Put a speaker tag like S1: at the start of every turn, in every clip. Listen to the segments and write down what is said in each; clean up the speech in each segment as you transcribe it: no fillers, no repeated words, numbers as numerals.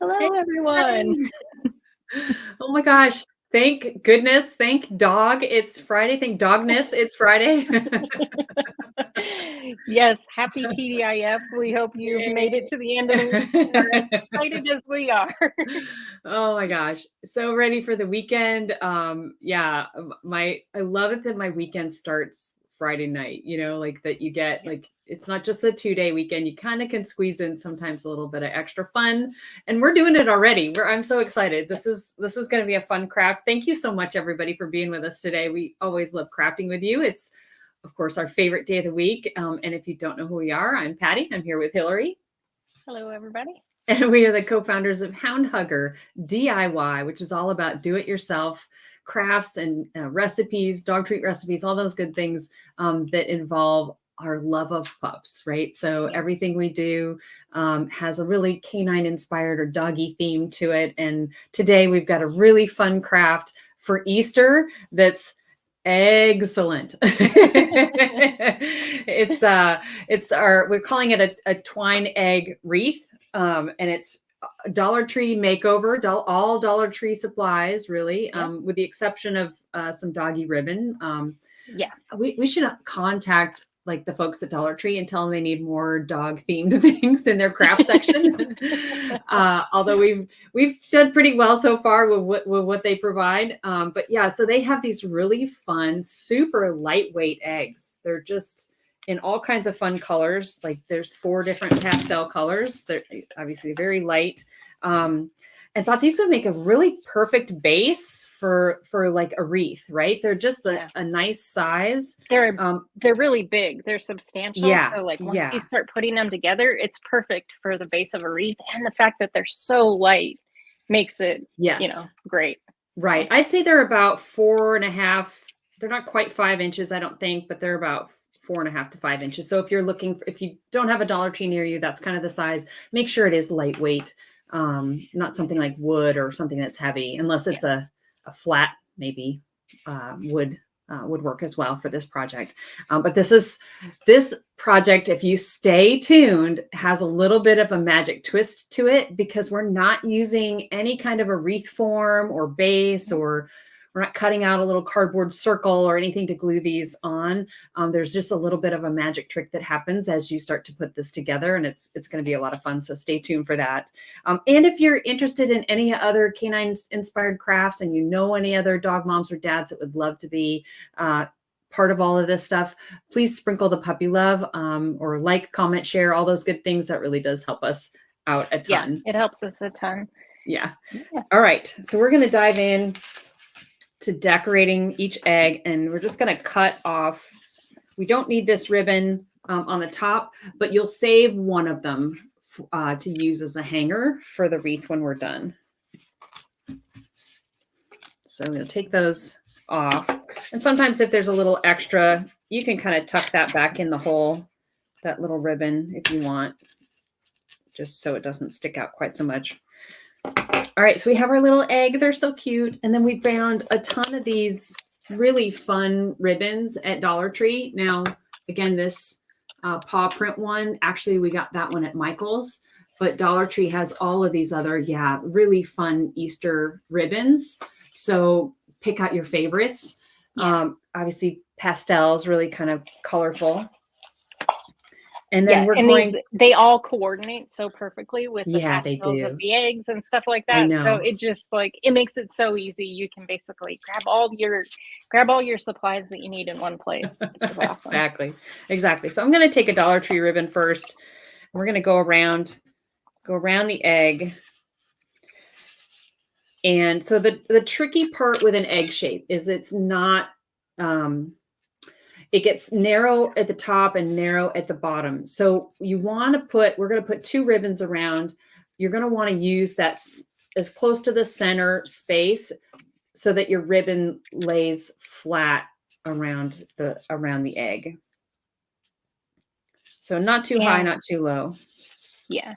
S1: Hey.
S2: Hello, everyone.
S1: Oh my gosh. Thank goodness. Thank dog. It's Friday. Thank dogness. It's Friday.
S2: Yes, happy TDIF. We hope you've made it to the end of the week and are as
S1: Yay.
S2: excited as we are.
S1: Oh my gosh. So ready for the weekend. Yeah, I love it that my weekend starts Friday night, like that you get
S2: Yeah.
S1: like it's not just a 2-day weekend. You kind of can squeeze in sometimes a little bit of extra fun. And we're doing it already. I'm so excited. This is going to be a fun craft. Thank you so much everybody for being with us today. We always love crafting with you. It's of course our favorite day of the week. And if you don't know who we are, I'm Patty. I'm here with Hillary.
S2: Hello, everybody.
S1: And we are the co-founders of Hound Hugger DIY, which is all about do-it-yourself crafts and recipes, dog treat recipes, all those good things that involve our love of pups, right? So
S2: Yeah.
S1: everything we do has a really canine inspired or doggy theme to it. And today we've got a really fun craft for Easter that's egg-cellent. We're calling it a twine egg wreath. And it's Dollar Tree makeover, all Dollar Tree supplies, really,
S2: Yeah.
S1: with the exception of some doggy ribbon.
S2: Yeah.
S1: We should contact like the folks at Dollar Tree and tell them they need more dog themed things in their craft section. Although we've done pretty well so far with what they provide. But yeah, so they have these really fun, super lightweight eggs. They're just in all kinds of fun colors. Like there's 4 different pastel colors. They're obviously very light. And thought these would make a really perfect base for like a wreath, right? They're just a nice size.
S2: They're really big. They're substantial.
S1: Yeah,
S2: So like once
S1: yeah.
S2: you start putting them together, it's perfect for the base of a wreath. And the fact that they're so light makes it,
S1: Yes.
S2: great.
S1: Right. I'd say they're about 4.5. They're not quite 5 inches, I don't think, but they're about 4.5 to 5 inches. So if if you don't have a Dollar Tree near you, that's kind of the size. Make sure it is lightweight, not something like wood or something that's heavy, unless it's a flat, maybe wood would work as well for this project. But this project, if you stay tuned, has a little bit of a magic twist to it because we're not using any kind of a wreath form or base, or we're not cutting out a little cardboard circle or anything to glue these on. There's just a little bit of a magic trick that happens as you start to put this together, and it's going to be a lot of fun. So stay tuned for that. And if you're interested in any other canine inspired crafts and you know any other dog moms or dads that would love to be part of all of this stuff, please sprinkle the puppy love or like, comment, share, all those good things. That really does help us out a ton.
S2: Yeah, it helps us a ton.
S1: Yeah. All right. So we're going to dive in to decorating each egg, and we're just going to cut off. We don't need this ribbon on the top, but you'll save one of them to use as a hanger for the wreath when we're done. So we'll take those off. And sometimes if there's a little extra, you can kind of tuck that back in the hole, that little ribbon, if you want, just so it doesn't stick out quite so much. All right, so we have our little egg. They're so cute. And then we found a ton of these really fun ribbons at Dollar Tree. Now, again, this paw print one, actually, we got that one at Michael's, but Dollar Tree has all of these other, really fun Easter ribbons. So pick out your favorites. Obviously, pastels, really kind of colorful. And then
S2: they all coordinate so perfectly with the pastels of the eggs and stuff like that. So it just it makes it so easy. You can basically grab all your supplies that you need in one place, which is awesome.
S1: Exactly. So I'm going to take a Dollar Tree ribbon first. We're going to go around the egg. And so the tricky part with an egg shape is it's not it gets narrow at the top and narrow at the bottom. So you want to we're going to put 2 ribbons around. You're going to want to use that as close to the center space so that your ribbon lays flat around the egg. So not too high, not too low.
S2: Yeah.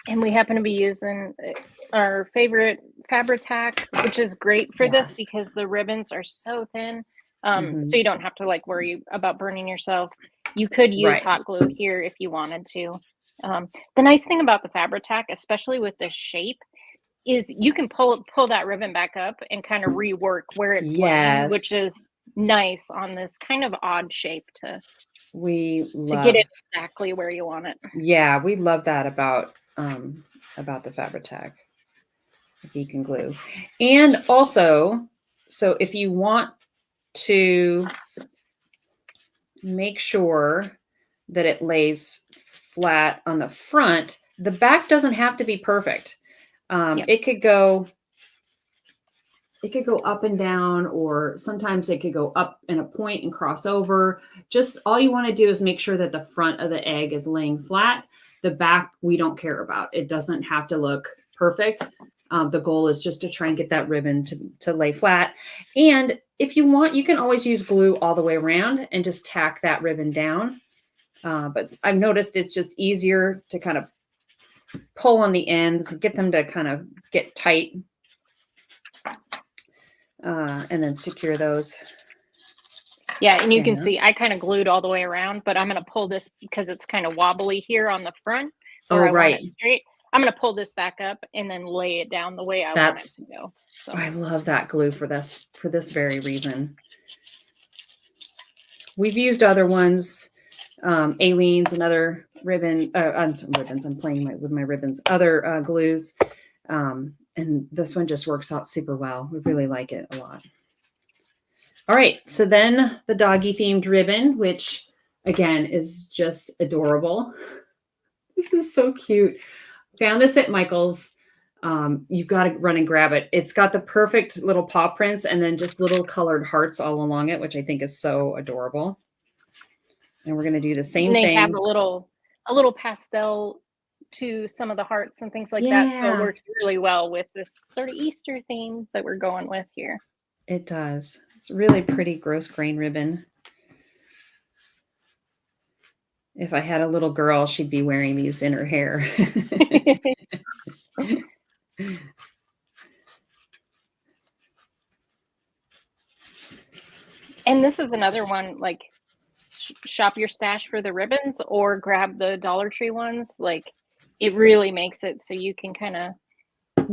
S2: And we happen to be using our favorite Fabri-Tac, which is great for this because the ribbons are so thin. So you don't have to worry about burning yourself. You could use hot glue here if you wanted to. The nice thing about the Fabri-Tac, especially with this shape, is you can pull that ribbon back up and kind of rework where it's laying, which is nice on this kind of odd shape to get it exactly where you want it.
S1: Yeah, we love that about the Fabri-Tac, beacon glue. And also, so if you want to make sure that it lays flat on the front, the back doesn't have to be perfect. It could go up and down, or sometimes it could go up in a point and cross over. Just all you want to do is make sure that the front of the egg is laying flat. The back, we don't care about. It doesn't have to look perfect. The goal is just to try and get that ribbon to lay flat. And if you want, you can always use glue all the way around and just tack that ribbon down. But I've noticed it's just easier to kind of pull on the ends, get them to kind of get tight, and then secure those.
S2: Yeah, and you can see I kind of glued all the way around, but I'm going to pull this because it's kind of wobbly here on the front.
S1: Oh, right.
S2: Want it straight. I'm going to pull this back up and then lay it down the way I want it to go. So
S1: I love that glue for this very reason. We've used other ones, Aleene's and other ribbon. I'm playing with my ribbons. Other glues, and this one just works out super well. We really like it a lot. All right, so then the doggy themed ribbon, which again is just adorable. This is so cute. Found this at Michael's. You've got to run and grab it. It's got the perfect little paw prints and then just little colored hearts all along it, which I think is so adorable. And we're going to do the same thing.
S2: They have a little pastel to some of the hearts and things like that. So it works really well with this sort of Easter theme that we're going with here.
S1: It does. It's a really pretty gross grain ribbon. If I had a little girl, she'd be wearing these in her hair.
S2: And this is another one, like, shop your stash for the ribbons or grab the Dollar Tree ones. Like, it really makes it so you can kind of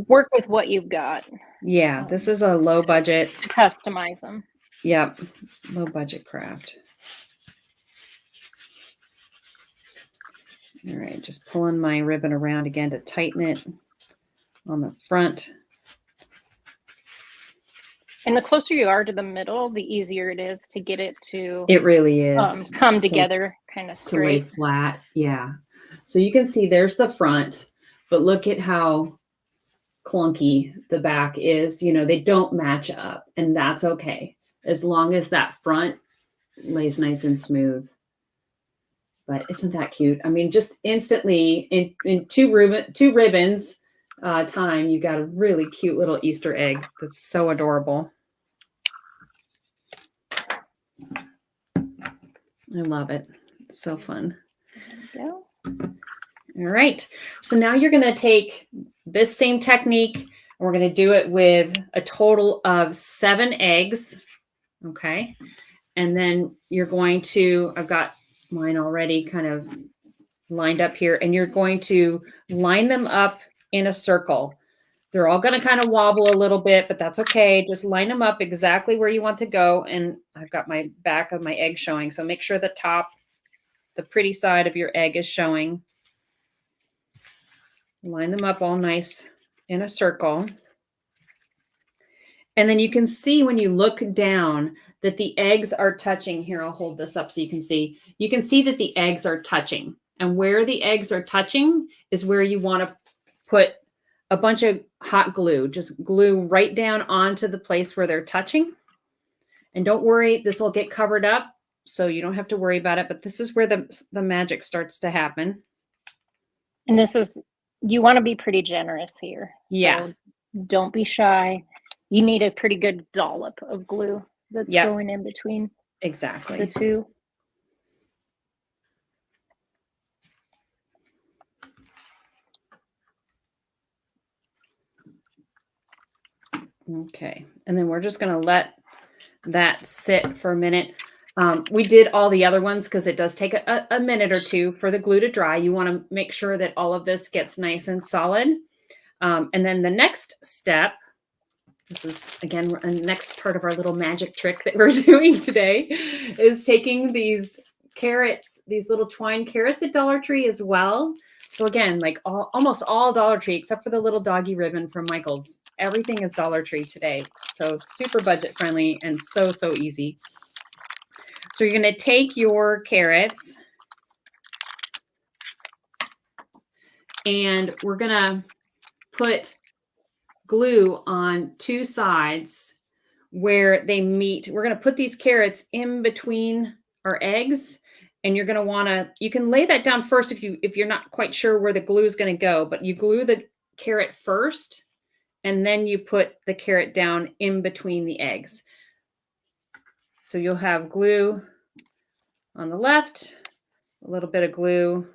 S2: work with what you've got.
S1: Yeah, this is a low budget.
S2: To customize them.
S1: Yep, low budget craft. All right, just pulling my ribbon around again to tighten it on the front.
S2: And the closer you are to the middle, the easier it is to get it to.
S1: It really is.
S2: Come together kind of straight.
S1: To lay flat, yeah. So you can see there's the front, but look at how clunky the back is. You know, they don't match up, and that's okay. As long as that front lays nice and smooth. But isn't that cute? I mean, just instantly in two ribbons time, you got a really cute little Easter egg that's so adorable. I love it. It's so fun.
S2: There we go.
S1: All right. So now you're going to take this same technique, and we're going to do it with a total of 7 eggs. Okay. And then you're going to, I've got mine already kind of lined up here, and you're going to line them up in a circle. They're all going to kind of wobble a little bit, but that's okay. Just line them up exactly where you want to go. And I've got my back of my egg showing. So make sure the top, the pretty side of your egg is showing. Line them up all nice in a circle. And then you can see when you look down that the eggs are touching. Here, I'll hold this up so you can see. You can see that the eggs are touching. And where the eggs are touching is where you want to put a bunch of hot glue. Just glue right down onto the place where they're touching. And don't worry, this will get covered up, so you don't have to worry about it. But this is where the magic starts to happen.
S2: And this is, you want to be pretty generous here.
S1: Yeah.
S2: So don't be shy. You need a pretty good dollop of glue that's going in between the two.
S1: Okay. And then we're just going to let that sit for a minute. We did all the other ones because it does take a minute or two for the glue to dry. You want to make sure that all of this gets nice and solid. And then the next step, this is, again, the next part of our little magic trick that we're doing today, is taking these carrots, these little twine carrots at Dollar Tree as well. So again, like almost all Dollar Tree, except for the little doggy ribbon from Michael's. Everything is Dollar Tree today. So super budget friendly and so, so easy. So you're going to take your carrots and we're going to put glue on two sides where they meet. We're going to put these carrots in between our eggs, and you're going to want to, you can lay that down first if you're not quite sure where the glue is going to go, but you glue the carrot first and then you put the carrot down in between the eggs. So you'll have glue on the left, a little bit of glue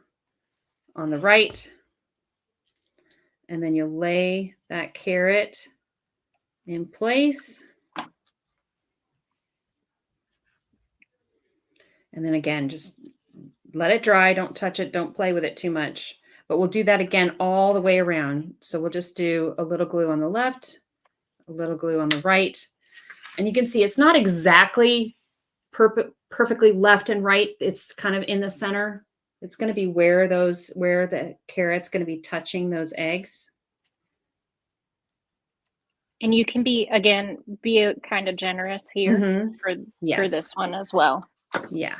S1: on the right, and then you'll lay that carrot in place. And then again, just let it dry. Don't touch it. Don't play with it too much. But we'll do that again all the way around. So we'll just do a little glue on the left, a little glue on the right. And you can see it's not exactly perfectly left and right. It's kind of in the center. It's going to be where the carrot's going to be touching those eggs.
S2: And you can be kind of generous here for this one as well.
S1: Yeah.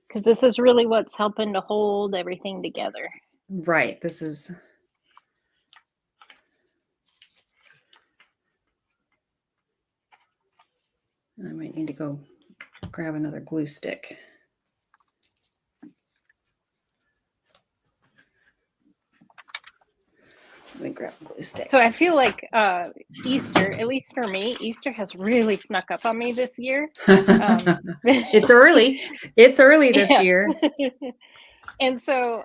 S2: Because this is really what's helping to hold everything together.
S1: Right. This is. I might need to go grab another glue stick. Let me grab a glue stick.
S2: So I feel like Easter, at least for me, Easter has really snuck up on me this year.
S1: It's early. It's early this year.
S2: And so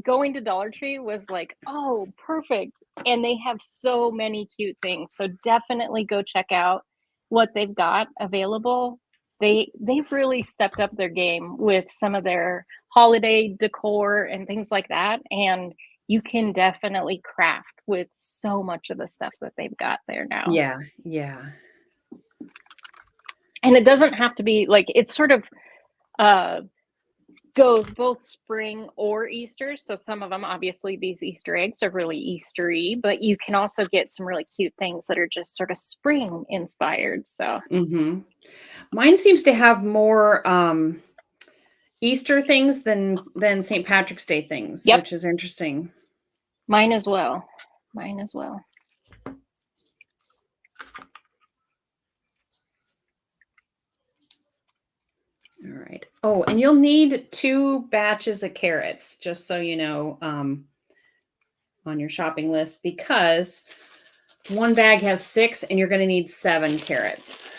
S2: going to Dollar Tree was like, oh, perfect. And they have so many cute things. So definitely go check out what they've got available. They've really stepped up their game with some of their holiday decor and things like that. And you can definitely craft with so much of the stuff that they've got there now.
S1: Yeah, yeah.
S2: And it doesn't have to be like, it's sort of goes both spring or Easter. So some of them, obviously, these Easter eggs are really Eastery, but you can also get some really cute things that are just sort of spring inspired. So
S1: mine seems to have more Easter things than St. Patrick's Day things, which is interesting.
S2: Mine as well. Mine as well.
S1: All right. Oh, and you'll need 2 batches of carrots, just so you know, on your shopping list, because one bag has 6 and you're going to need 7 carrots.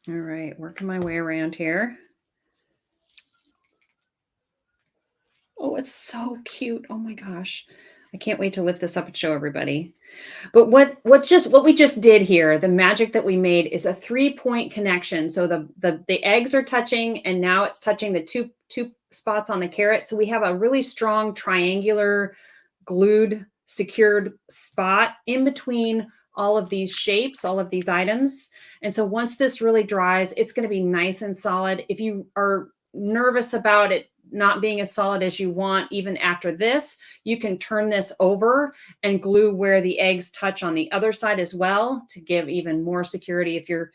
S1: All right, working my way around here. Oh, it's so cute. Oh my gosh. I can't wait to lift this up and show everybody. But what we just did here, the magic that we made is a 3-point connection. So the eggs are touching, and now it's touching the two spots on the carrot. So we have a really strong triangular glued, secured spot in between all of these shapes, all of these items. And so once this really dries, it's going to be nice and solid. If you are nervous about it not being as solid as you want, even after this, you can turn this over and glue where the eggs touch on the other side as well to give even more security. If you're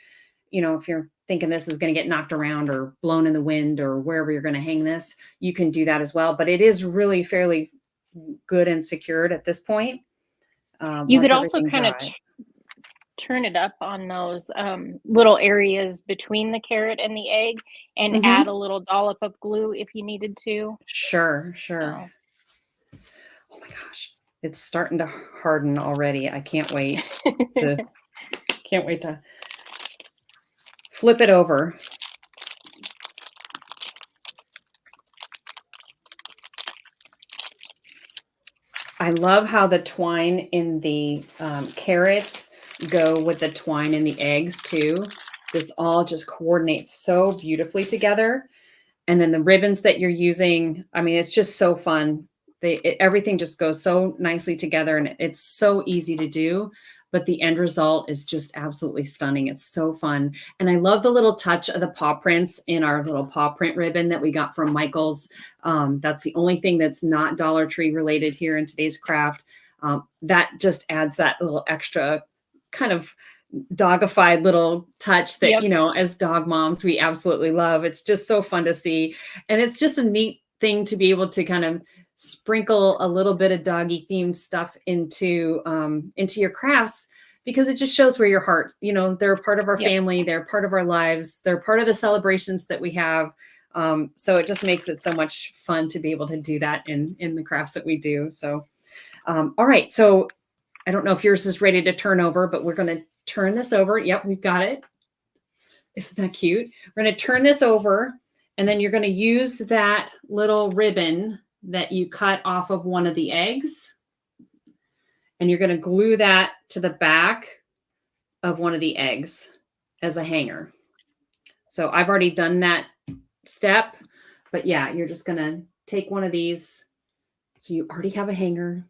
S1: thinking this is going to get knocked around or blown in the wind or wherever you're going to hang this, you can do that as well. But it is really fairly good and secured at this point.
S2: You could also kind of turn it up on those little areas between the carrot and the egg and add a little dollop of glue if you needed to.
S1: Sure. Oh my gosh, it's starting to harden already. I can't wait to flip it over. I love how the twine in the carrots go with the twine in the eggs too. This all just coordinates so beautifully together. And then the ribbons that you're using, I mean, it's just so fun. Everything just goes so nicely together and it's so easy to do, but the end result is just absolutely stunning. It's so fun. And I love the little touch of the paw prints in our little paw print ribbon that we got from Michael's. That's the only thing that's not Dollar Tree related here in today's craft. That just adds that little extra kind of dogified little touch that,
S2: Yep.
S1: you know, as dog moms, we absolutely love. It's just so fun to see. And it's just a neat thing to be able to kind of sprinkle a little bit of doggy themed stuff into your crafts, because it just shows where your heart, you know, they're a part of our family, they're part of our lives, they're part of the celebrations that we have. So it just makes it so much fun to be able to do that in the crafts that we do. So, all right. So I don't know if yours is ready to turn over, but we're going to turn this over. Yep, we've got it. Isn't that cute? We're going to turn this over, and then you're going to use that little ribbon that you cut off of one of the eggs, and you're going to glue that to the back of one of the eggs as a hanger. So I've already done that step, but yeah, you're just going to take one of these. So you already have a hanger.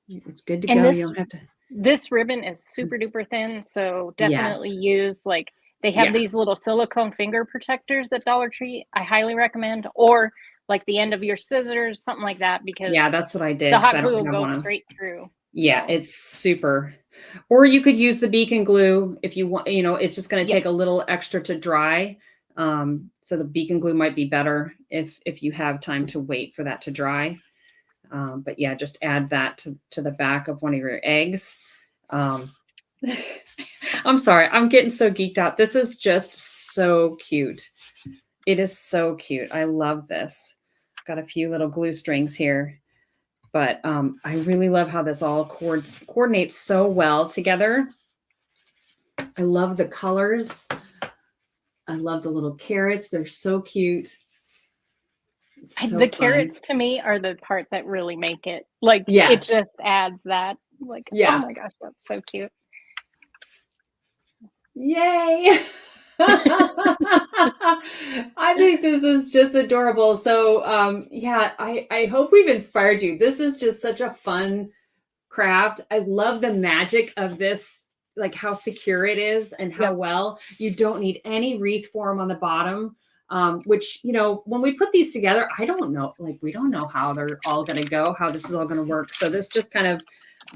S1: It's good to go. You don't have to.
S2: This ribbon is super duper thin, so definitely use, like, they have these little silicone finger protectors at Dollar Tree. I highly recommend, or like the end of your scissors, something like that, because
S1: that's what I did.
S2: The hot glue will go straight through.
S1: Yeah, so. It's super. Or you could use the beacon glue if you want. You know, it's just going to take a little extra to dry. So the beacon glue might be better if you have time to wait for that to dry. But yeah, just add that to the back of one of your eggs. I'm sorry, I'm getting so geeked out. This is just so cute. It is so cute. I love this. Got a few little glue strings here, but I really love how this all coordinates so well together. I love the colors. I love the little carrots. They're so cute.
S2: The carrots to me are the part that really make it. Like, it just adds that. Like, oh my gosh, that's so cute.
S1: Yay. I think this is just adorable. So I hope we've inspired you. This is just such a fun craft. I love the magic of this, like how secure it is and how well you don't need any wreath form on the bottom. Which, you know, when we put these together, I don't know, like, we don't know how they're all going to go, how this is all going to work. So this just kind of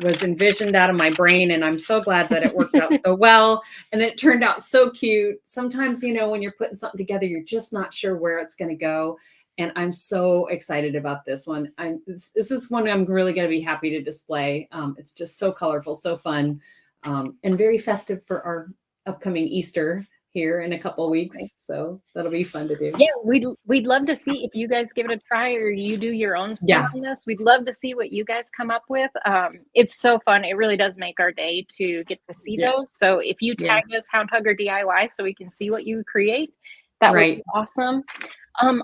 S1: was envisioned out of my brain, and I'm so glad that it worked out so well. And it turned out so cute. Sometimes, you know, when you're putting something together, you're just not sure where it's going to go. And I'm so excited about this one. This is one I'm really going to be happy to display. It's just so colorful, so fun, and very festive for our upcoming Easter here in a couple of weeks. So that'll be fun to do.
S2: Yeah, we'd love to see if you guys give it a try, or you do your own spin on this. We'd love to see what you guys come up with. It's so fun. It really does make our day to get to see those. So if you tag us Hound Hugger DIY so we can see what you create, that would be awesome.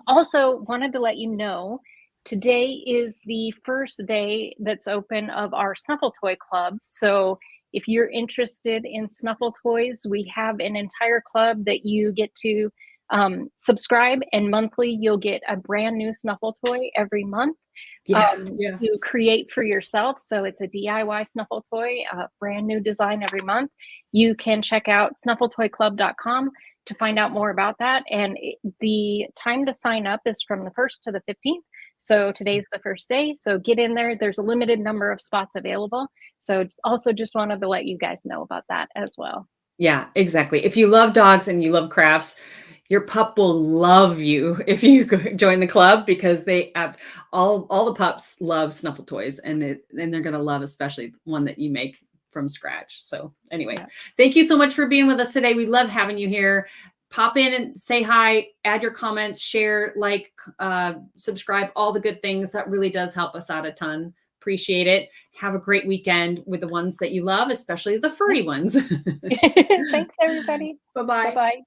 S2: Also wanted to let you know, today is the first day that's open of our Snuffle Toy Club. So if you're interested in snuffle toys, we have an entire club that you get to subscribe, and monthly you'll get a brand new snuffle toy every month to create for yourself. So it's a DIY snuffle toy, a brand new design every month. You can check out snuffletoyclub.com to find out more about that. And the time to sign up is from the 1st to the 15th. So today's the first day. So get in there. There's a limited number of spots available. So also just wanted to let you guys know about that as well.
S1: Yeah, exactly. If you love dogs and you love crafts, your pup will love you if you join the club, because they have all the pups love snuffle toys, and they're going to love especially one that you make from scratch. So anyway, thank you so much for being with us today. We love having you here. Pop in and say hi, add your comments, share, like, subscribe, all the good things. That really does help us out a ton. Appreciate it. Have a great weekend with the ones that you love, especially the furry ones.
S2: Thanks, everybody.
S1: Bye-bye.
S2: Bye-bye.